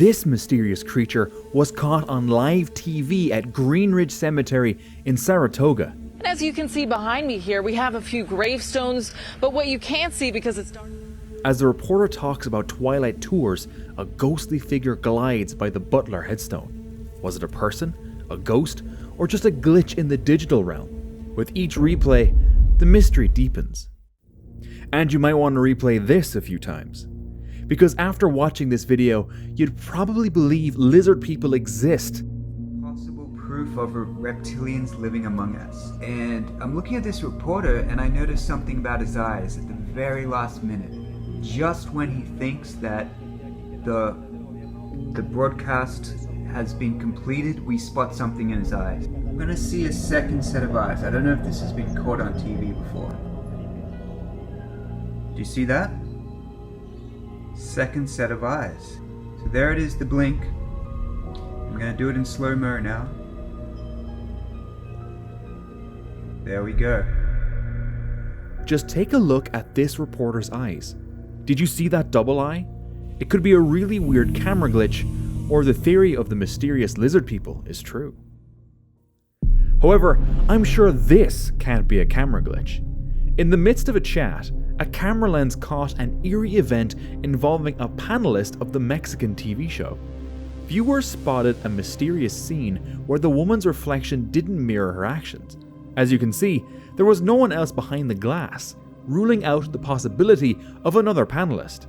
this mysterious creature was caught on live TV at Greenridge Cemetery in Saratoga. And as you can see behind me here, we have a few gravestones, but what you can't see because it's dark. As the reporter talks about Twilight tours, a ghostly figure glides by the Butler headstone. Was it a person, a ghost, or just a glitch in the digital realm? With each replay, the mystery deepens. And you might want to replay this a few times. Because after watching this video, you'd probably believe lizard people exist. Possible proof of reptilians living among us. And I'm looking at this reporter and I noticed something about his eyes at the very last minute. Just when he thinks that the broadcast has been completed, we spot something in his eyes. I'm gonna see a second set of eyes. I don't know if this has been caught on TV before. Do you see that? Second set of eyes. So there it is, the blink. I'm gonna do it in slow-mo now. There we go. Just take a look at this reporter's eyes. Did you see that double eye? It could be a really weird camera glitch, or the theory of the mysterious lizard people is true. However, I'm sure this can't be a camera glitch. In the midst of a chat, a camera lens caught an eerie event involving a panelist of the Mexican TV show. Viewers spotted a mysterious scene where the woman's reflection didn't mirror her actions. As you can see, there was no one else behind the glass, ruling out the possibility of another panelist.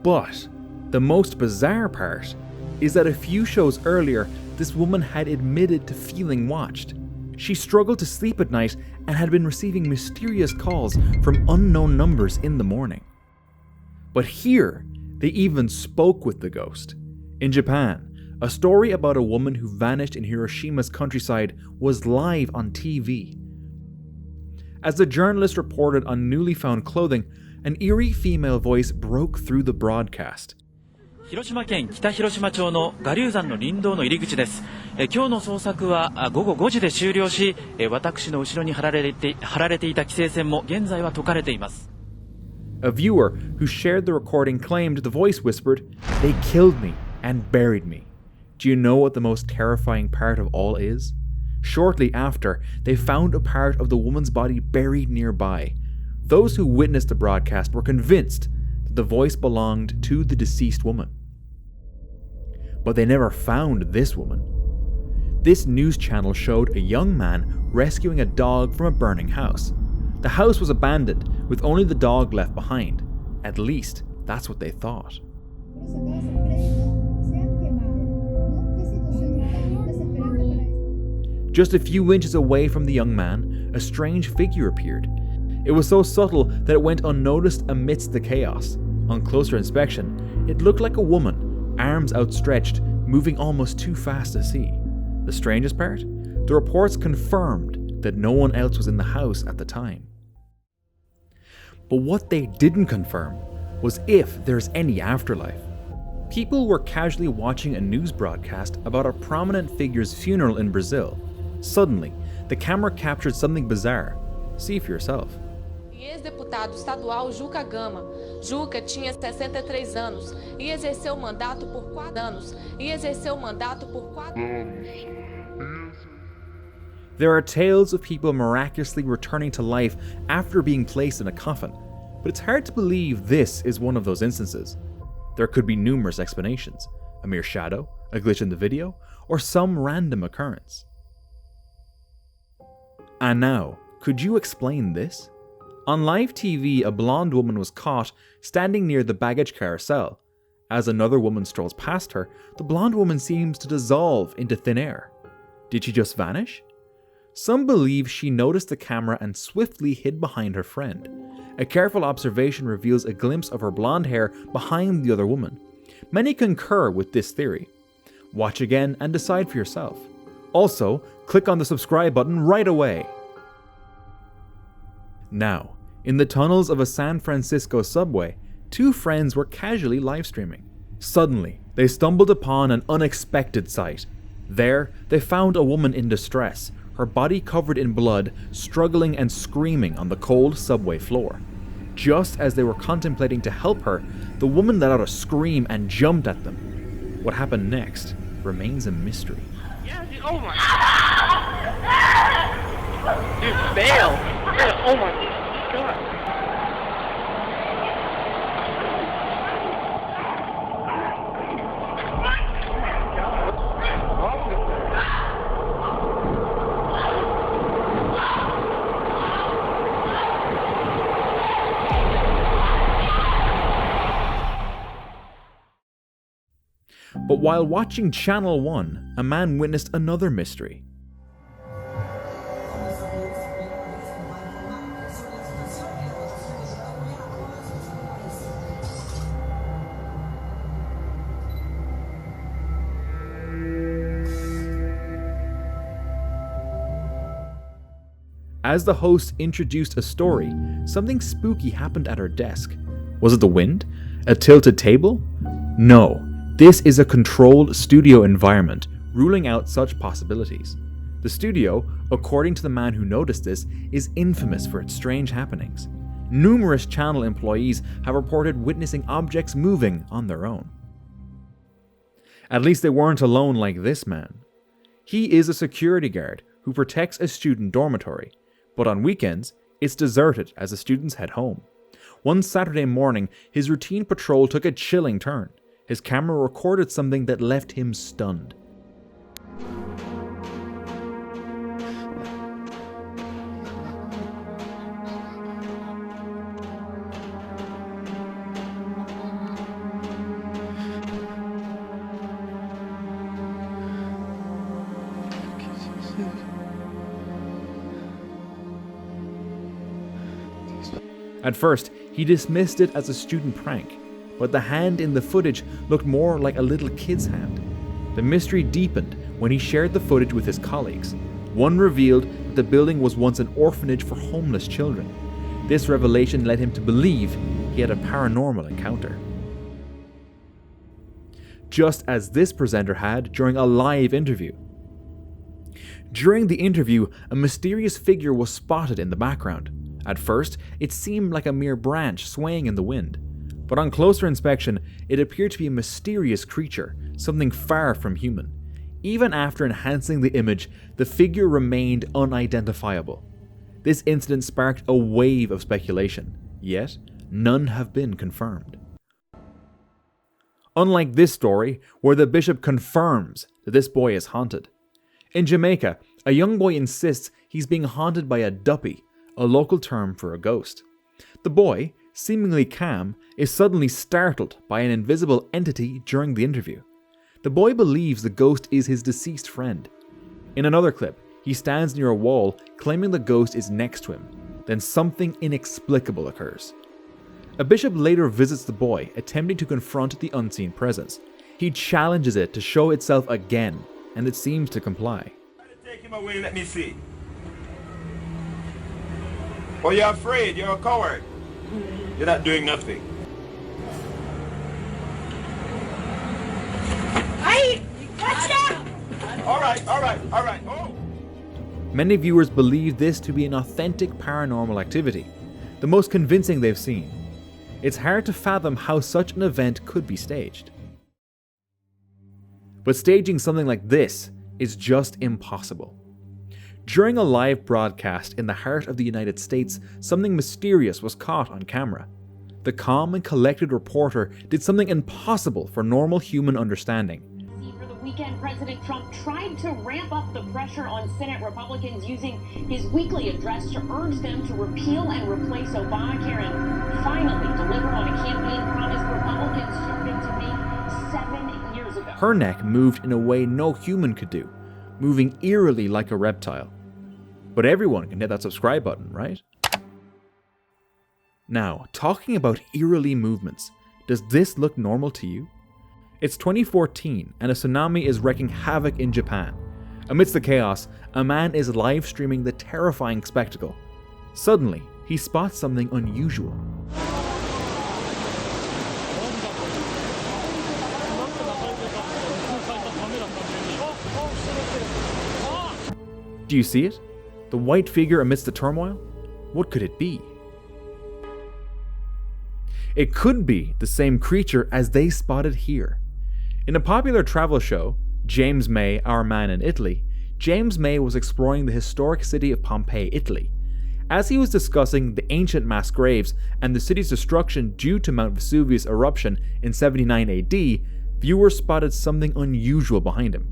But the most bizarre part is that a few shows earlier, this woman had admitted to feeling watched. She struggled to sleep at night and had been receiving mysterious calls from unknown numbers in the morning. But here, they even spoke with the ghost. In Japan, a story about a woman who vanished in Hiroshima's countryside was live on TV. As the journalist reported on newly found clothing, an eerie female voice broke through the broadcast. 広島県北広島町の我流山の林道の入り口です。今日の捜索は午後5時で終了し、私の後ろに張られていた規制線も現在は解かれています。A viewer who shared the recording claimed the voice whispered, "They killed me and buried me." Do you know what the most terrifying part of all is? Shortly after, they found a part of the woman's body buried nearby. Those who witnessed the broadcast were convinced that the voice belonged to the deceased woman. But they never found this woman. This news channel showed a young man rescuing a dog from a burning house. The house was abandoned, with only the dog left behind. At least, that's what they thought. Just a few inches away from the young man, a strange figure appeared. It was so subtle that it went unnoticed amidst the chaos. On closer inspection, it looked like a woman, arms outstretched, moving almost too fast to see. The strangest part? The reports confirmed that no one else was in the house at the time. But what they didn't confirm was if there's any afterlife. People were casually watching a news broadcast about a prominent figure's funeral in Brazil. Suddenly, the camera captured something bizarre. See for yourself. Ex-deputado estadual Juca Gama. Juca tinha 63 anos e exerceu mandato por 4 anos. There are tales of people miraculously returning to life after being placed in a coffin, but it's hard to believe this is one of those instances. There could be numerous explanations: a mere shadow, a glitch in the video, or some random occurrence. And now, could you explain this? On live TV, a blonde woman was caught standing near the baggage carousel. As another woman strolls past her, the blonde woman seems to dissolve into thin air. Did she just vanish? Some believe she noticed the camera and swiftly hid behind her friend. A careful observation reveals a glimpse of her blonde hair behind the other woman. Many concur with this theory. Watch again and decide for yourself. Also, click on the subscribe button right away. Now, in the tunnels of a San Francisco subway, two friends were casually live streaming. Suddenly, they stumbled upon an unexpected sight. There, they found a woman in distress, her body covered in blood, struggling and screaming on the cold subway floor. Just as they were contemplating to help her, the woman let out a scream and jumped at them. What happened next remains a mystery. Yeah, dude, oh my. Dude, fail. Yeah, oh my god. But while watching Channel 1, a man witnessed another mystery. As the host introduced a story, something spooky happened at her desk. Was it the wind? A tilted table? No. This is a controlled studio environment, ruling out such possibilities. The studio, according to the man who noticed this, is infamous for its strange happenings. Numerous channel employees have reported witnessing objects moving on their own. At least they weren't alone like this man. He is a security guard who protects a student dormitory, but on weekends, it's deserted as the students head home. One Saturday morning, his routine patrol took a chilling turn. His camera recorded something that left him stunned. At first, he dismissed it as a student prank, but the hand in the footage looked more like a little kid's hand. The mystery deepened when he shared the footage with his colleagues. One revealed that the building was once an orphanage for homeless children. This revelation led him to believe he had a paranormal encounter. Just as this presenter had during a live interview. During the interview, a mysterious figure was spotted in the background. At first, it seemed like a mere branch swaying in the wind. But on closer inspection, it appeared to be a mysterious creature, something far from human. Even after enhancing the image, the figure remained unidentifiable. This incident sparked a wave of speculation, yet none have been confirmed. Unlike this story, where the bishop confirms that this boy is haunted. In Jamaica, a young boy insists he's being haunted by a duppy, a local term for a ghost. The boy, seemingly calm, is suddenly startled by an invisible entity during the interview. The boy believes the ghost is his deceased friend. In another clip, he stands near a wall, claiming the ghost is next to him. Then something inexplicable occurs. A bishop later visits the boy, attempting to confront the unseen presence. He challenges it to show itself again, and it seems to comply. Take him away, let me see. Oh, you're afraid, you're a coward. You're not doing nothing. Hey, watch out! All right. Oh. Many viewers believe this to be an authentic paranormal activity, the most convincing they've seen. It's hard to fathom how such an event could be staged. But staging something like this is just impossible. During a live broadcast in the heart of the United States, something mysterious was caught on camera. The calm and collected reporter did something impossible for normal human understanding. For the weekend, President Trump tried to ramp up the pressure on Senate Republicans using his weekly address to urge them to repeal and replace Obamacare and finally deliver on a campaign promise Republicans started to make 7 years ago. Her neck moved in a way no human could do, moving eerily like a reptile. But everyone can hit that subscribe button, right? Now, talking about eerily movements, does this look normal to you? It's 2014 and a tsunami is wreaking havoc in Japan. Amidst the chaos, a man is live streaming the terrifying spectacle. Suddenly, he spots something unusual. Do you see it? The white figure amidst the turmoil? What could it be? It could be the same creature as they spotted here. In a popular travel show, James May, Our Man in Italy, James May was exploring the historic city of Pompeii, Italy. As he was discussing the ancient mass graves and the city's destruction due to Mount Vesuvius' eruption in 79 AD, viewers spotted something unusual behind him.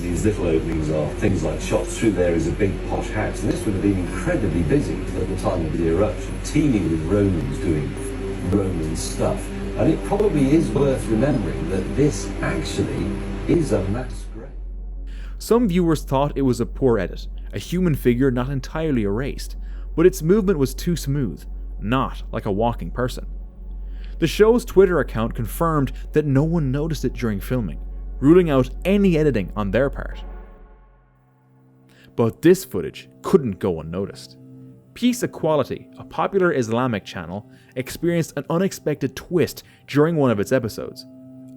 These little openings are things like shots. Through there is a big posh house, and this would have been incredibly busy at the time of the eruption, teeming with Romans doing Roman stuff. And it probably is worth remembering that this actually is a mass grave. Some viewers thought it was a poor edit, a human figure not entirely erased, but its movement was too smooth, not like a walking person. The show's Twitter account confirmed that no one noticed it during filming, ruling out any editing on their part. But this footage couldn't go unnoticed. Peace Equality, a popular Islamic channel, experienced an unexpected twist during one of its episodes.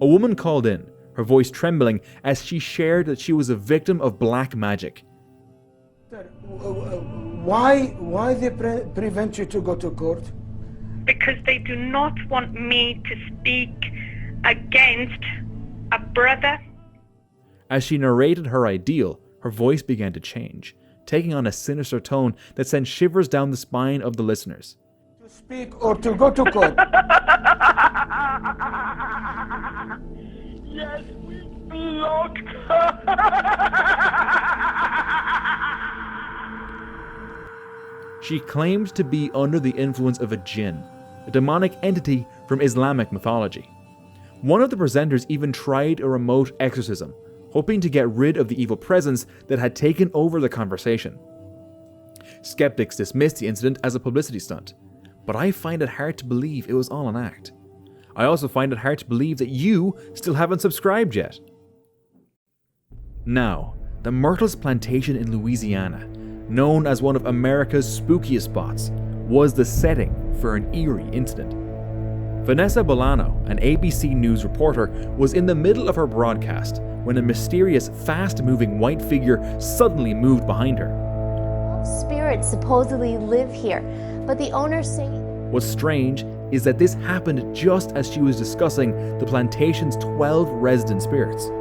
A woman called in, her voice trembling as she shared that she was a victim of black magic. Why they prevent you to go to court? Because they do not want me to speak against a brother. As she narrated her ideal, her voice began to change, taking on a sinister tone that sent shivers down the spine of the listeners. To speak or to go to court? Yes, we blocked. She claimed to be under the influence of a jinn, a demonic entity from Islamic mythology. One of the presenters even tried a remote exorcism, hoping to get rid of the evil presence that had taken over the conversation. Skeptics dismissed the incident as a publicity stunt, but I find it hard to believe it was all an act. I also find it hard to believe that you still haven't subscribed yet. Now, the Myrtles Plantation in Louisiana, known as one of America's spookiest spots, was the setting for an eerie incident. Vanessa Bolano, an ABC News reporter, was in the middle of her broadcast when a mysterious, fast-moving white figure suddenly moved behind her. Spirits supposedly live here, but the owners say... What's strange is that this happened just as she was discussing the plantation's 12 resident spirits.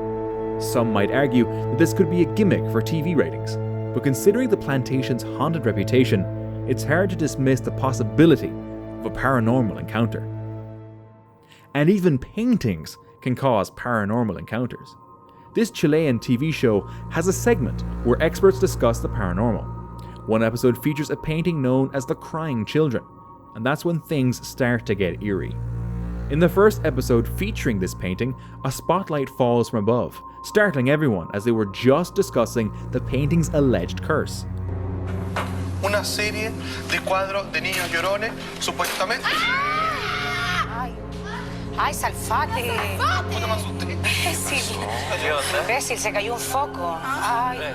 Some might argue that this could be a gimmick for TV ratings, but considering the plantation's haunted reputation, it's hard to dismiss the possibility of a paranormal encounter. And even paintings can cause paranormal encounters. This Chilean TV show has a segment where experts discuss the paranormal. One episode features a painting known as the Crying Children, and that's when things start to get eerie. In the first episode featuring this painting, a spotlight falls from above, startling everyone as they were just discussing the painting's alleged curse. Una serie de cuadros de niños llorones, supuestamente. ¡Ay, Salfate! ¿Cómo te me asusté? Imbécil, se cayó un foco. Ay.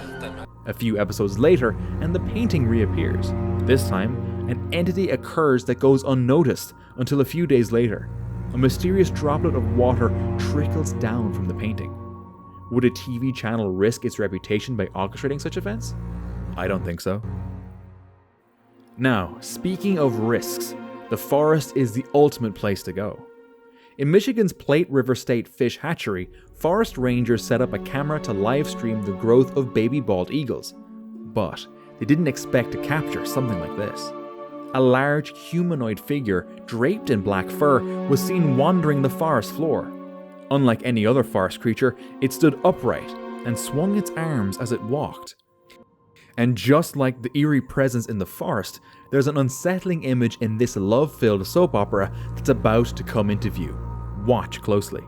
A few episodes later, and the painting reappears. This time, an entity occurs that goes unnoticed until a few days later. A mysterious droplet of water trickles down from the painting. Would a TV channel risk its reputation by orchestrating such events? I don't think so. Now, speaking of risks, the forest is the ultimate place to go. In Michigan's Plate River State Fish Hatchery, forest rangers set up a camera to live stream the growth of baby bald eagles. But they didn't expect to capture something like this. A large humanoid figure draped in black fur was seen wandering the forest floor. Unlike any other forest creature, it stood upright and swung its arms as it walked. And just like the eerie presence in the forest, there's an unsettling image in this love-filled soap opera that's about to come into view. Watch closely.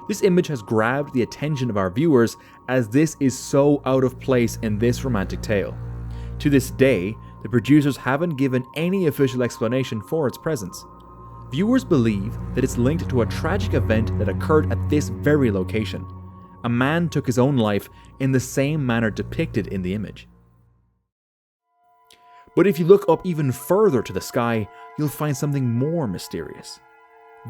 This image has grabbed the attention of our viewers as this is so out of place in this romantic tale. To this day, the producers haven't given any official explanation for its presence. Viewers believe that it's linked to a tragic event that occurred at this very location. A man took his own life in the same manner depicted in the image. But if you look up even further to the sky, you'll find something more mysterious.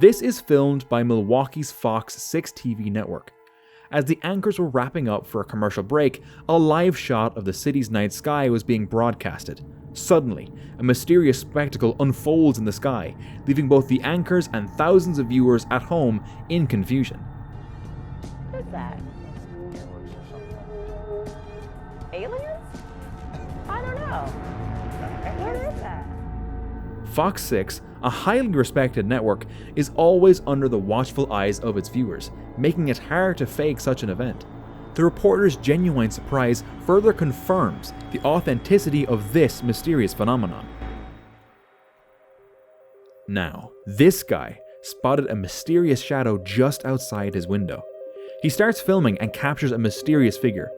This is filmed by Milwaukee's Fox 6 TV network. As the anchors were wrapping up for a commercial break, a live shot of the city's night sky was being broadcasted. Suddenly, a mysterious spectacle unfolds in the sky, leaving both the anchors and thousands of viewers at home in confusion. is that? Aliens? I don't know. What is that? Fox 6, a highly respected network, is always under the watchful eyes of its viewers, making it hard to fake such an event. The reporter's genuine surprise further confirms the authenticity of this mysterious phenomenon. Now, this guy spotted a mysterious shadow just outside his window. He starts filming and captures a mysterious figure.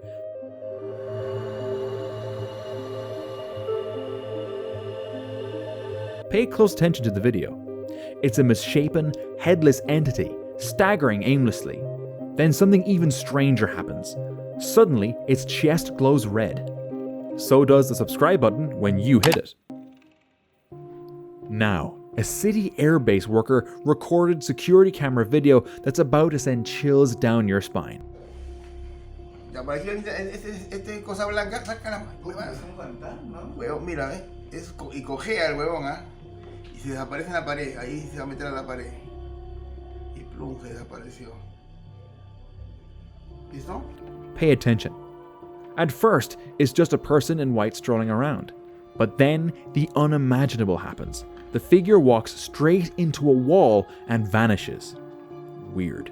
Pay close attention to the video. It's a misshapen, headless entity, staggering aimlessly. Then something even stranger happens. Suddenly, its chest glows red. So does the subscribe button when you hit it. Now, a city airbase worker recorded security camera video that's about to send chills down your spine. Esta cosa blanca, saca la huevón, mira, y cojea el huevón, y se desaparece en la pared, ahí se va a meter a la pared. Y plum, se desapareció. ¿Listo? Pay attention. At first, it's just a person in white strolling around. But then, the unimaginable happens. The figure walks straight into a wall and vanishes. Weird.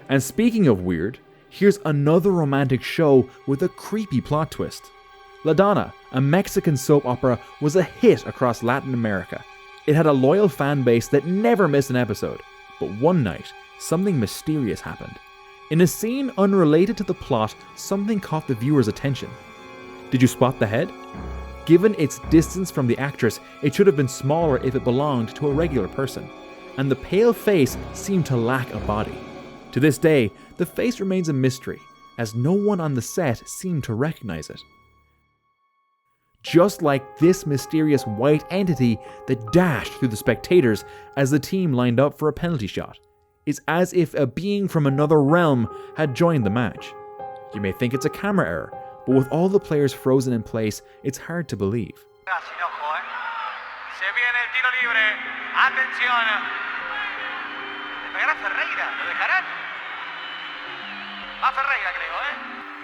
And speaking of weird, here's another romantic show with a creepy plot twist. La Donna, a Mexican soap opera, was a hit across Latin America. It had a loyal fan base that never missed an episode. But one night, something mysterious happened. In a scene unrelated to the plot, something caught the viewer's attention. Did you spot the head? Given its distance from the actress, it should have been smaller if it belonged to a regular person. And the pale face seemed to lack a body. To this day, the face remains a mystery, as no one on the set seemed to recognize it. Just like this mysterious white entity that dashed through the spectators as the team lined up for a penalty shot. It's as if a being from another realm had joined the match. You may think it's a camera error, but with all the players frozen in place, it's hard to believe.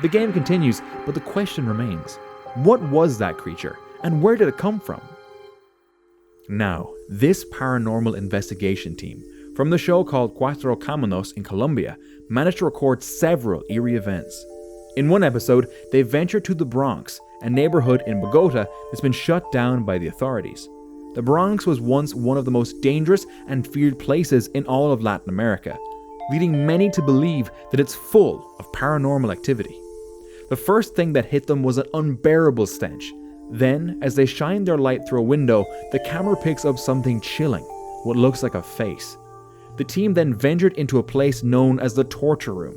The game continues, but the question remains. What was that creature, and where did it come from? Now, this paranormal investigation team from the show called Cuatro Caminos in Colombia managed to record several eerie events. In one episode, they ventured to the Bronx, a neighborhood in Bogota that's been shut down by the authorities. The Bronx was once one of the most dangerous and feared places in all of Latin America, leading many to believe that it's full of paranormal activity. The first thing that hit them was an unbearable stench. Then, as they shine their light through a window, the camera picks up something chilling, what looks like a face. The team then ventured into a place known as the torture room.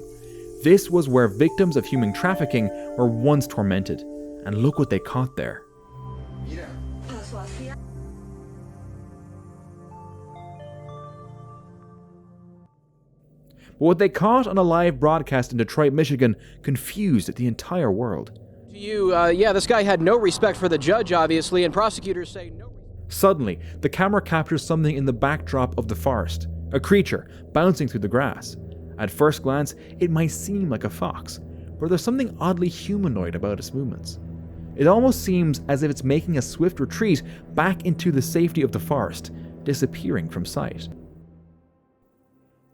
This was where victims of human trafficking were once tormented. And look what they caught there. But what they caught on a live broadcast in Detroit, Michigan, confused the entire world. To you, this guy had no respect for the judge, obviously, and prosecutors say no. Suddenly, the camera captures something in the backdrop of the forest, a creature bouncing through the grass. At first glance, it might seem like a fox, but there's something oddly humanoid about its movements. It almost seems as if it's making a swift retreat back into the safety of the forest, disappearing from sight.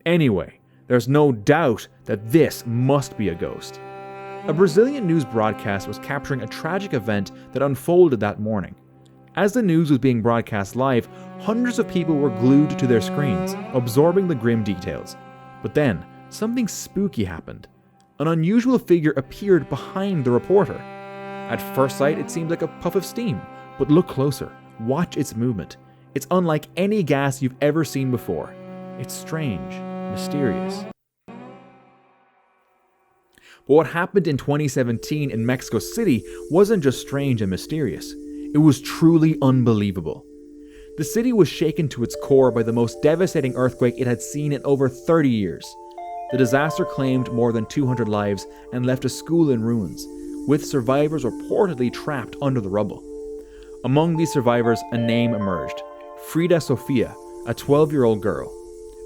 Anyway, there's no doubt that this must be a ghost. A Brazilian news broadcast was capturing a tragic event that unfolded that morning. As the news was being broadcast live, hundreds of people were glued to their screens, absorbing the grim details. But then, something spooky happened. An unusual figure appeared behind the reporter. At first sight, it seemed like a puff of steam, but look closer. Watch its movement. It's unlike any gas you've ever seen before. It's strange, mysterious. But what happened in 2017 in Mexico City wasn't just strange and mysterious. It was truly unbelievable. The city was shaken to its core by the most devastating earthquake it had seen in over 30 years. The disaster claimed more than 200 lives and left a school in ruins, with survivors reportedly trapped under the rubble. Among these survivors, a name emerged: Frida Sofia, a 12-year-old girl.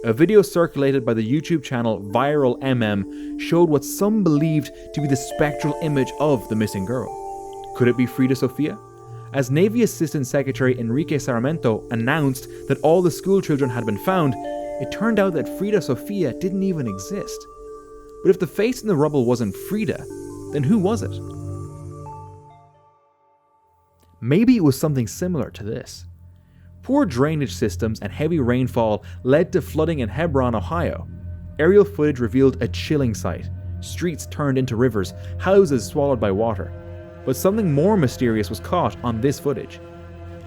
A video circulated by the YouTube channel Viral MM showed what some believed to be the spectral image of the missing girl. Could it be Frida Sofia? As Navy Assistant Secretary Enrique Sarmiento announced that all the school children had been found, it turned out that Frida Sofia didn't even exist. But if the face in the rubble wasn't Frida, then who was it? Maybe it was something similar to this. Poor drainage systems and heavy rainfall led to flooding in Hebron, Ohio. Aerial footage revealed a chilling sight. Streets turned into rivers, houses swallowed by water. But something more mysterious was caught on this footage.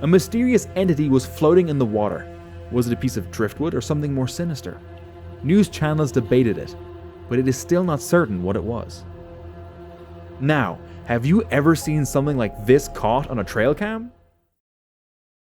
A mysterious entity was floating in the water. Was it a piece of driftwood or something more sinister? News channels debated it, but it is still not certain what it was. Now, have you ever seen something like this caught on a trail cam?